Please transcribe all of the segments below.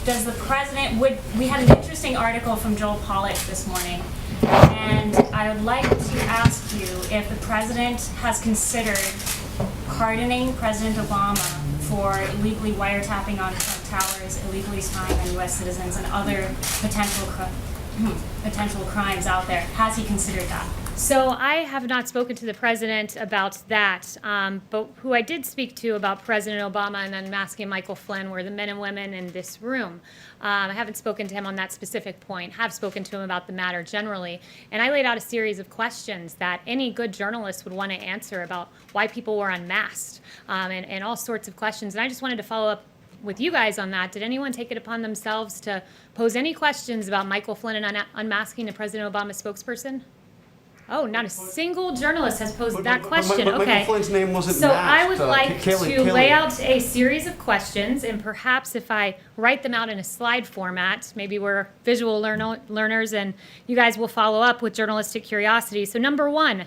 does the president, we had an interesting article from Joel Pollak this morning, and I would like to ask you if the president has considered pardoning President Obama for illegally wiretapping on Trump Towers, illegally spying on U.S. citizens, and other potential crimes out there. Has he considered that? So I have not spoken to the president about that, but who I did speak to about President Obama and unmasking Michael Flynn were the men and women in this room. I haven't spoken to him on that specific point, have spoken to him about the matter generally, and I laid out a series of questions that any good journalist would want to answer about why people were unmasked, and all sorts of questions. And I just wanted to follow up with you guys on that. Did anyone take it upon themselves to pose any questions about Michael Flynn and unmasking the President Obama spokesperson? Oh, not a single journalist has posed that question. But okay. Michael Flynn's name wasn't so masked. I would like Kayleigh, to lay out a series of questions, and perhaps if I write them out in a slide format, maybe we're visual learners and you guys will follow up with journalistic curiosity. So number one,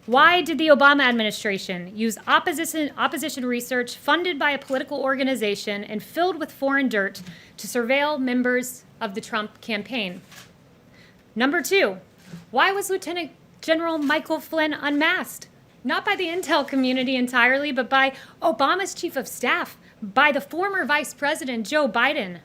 why did the Obama administration use opposition research funded by a political organization and filled with foreign dirt to surveil members of the Trump campaign? Number two, why was Lieutenant General Michael Flynn unmasked? Not by the intel community entirely, but by Obama's chief of staff, by the former Vice President Joe Biden,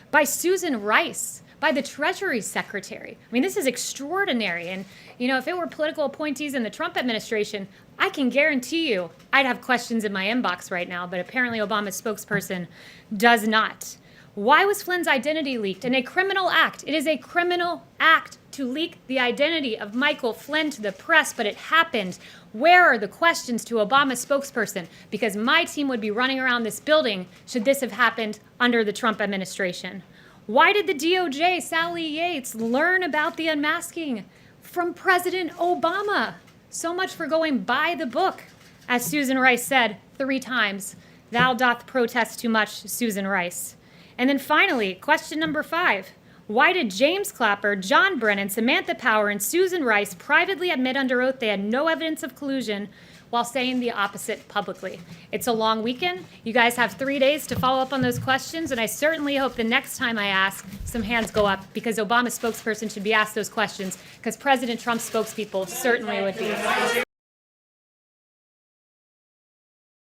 by Susan Rice, by the Treasury Secretary. I mean, this is extraordinary. And, you know, if it were political appointees in the Trump administration, I can guarantee you I'd have questions in my inbox right now, but apparently Obama's spokesperson does not. Why was Flynn's identity leaked? In a criminal act. It is a criminal act to leak the identity of Michael Flynn to the press, but it happened. Where are the questions to Obama's spokesperson? Because my team would be running around this building should this have happened under the Trump administration. Why did the DOJ, Sally Yates, learn about the unmasking from President Obama? So much for going by the book. As Susan Rice said 3 times, thou doth protest too much, Susan Rice. And then finally, question number 5. Why did James Clapper, John Brennan, Samantha Power, and Susan Rice privately admit under oath they had no evidence of collusion while saying the opposite publicly? It's a long weekend. You guys have 3 days to follow up on those questions, and I certainly hope the next time I ask, some hands go up, because Obama's spokesperson should be asked those questions, because President Trump's spokespeople certainly would be.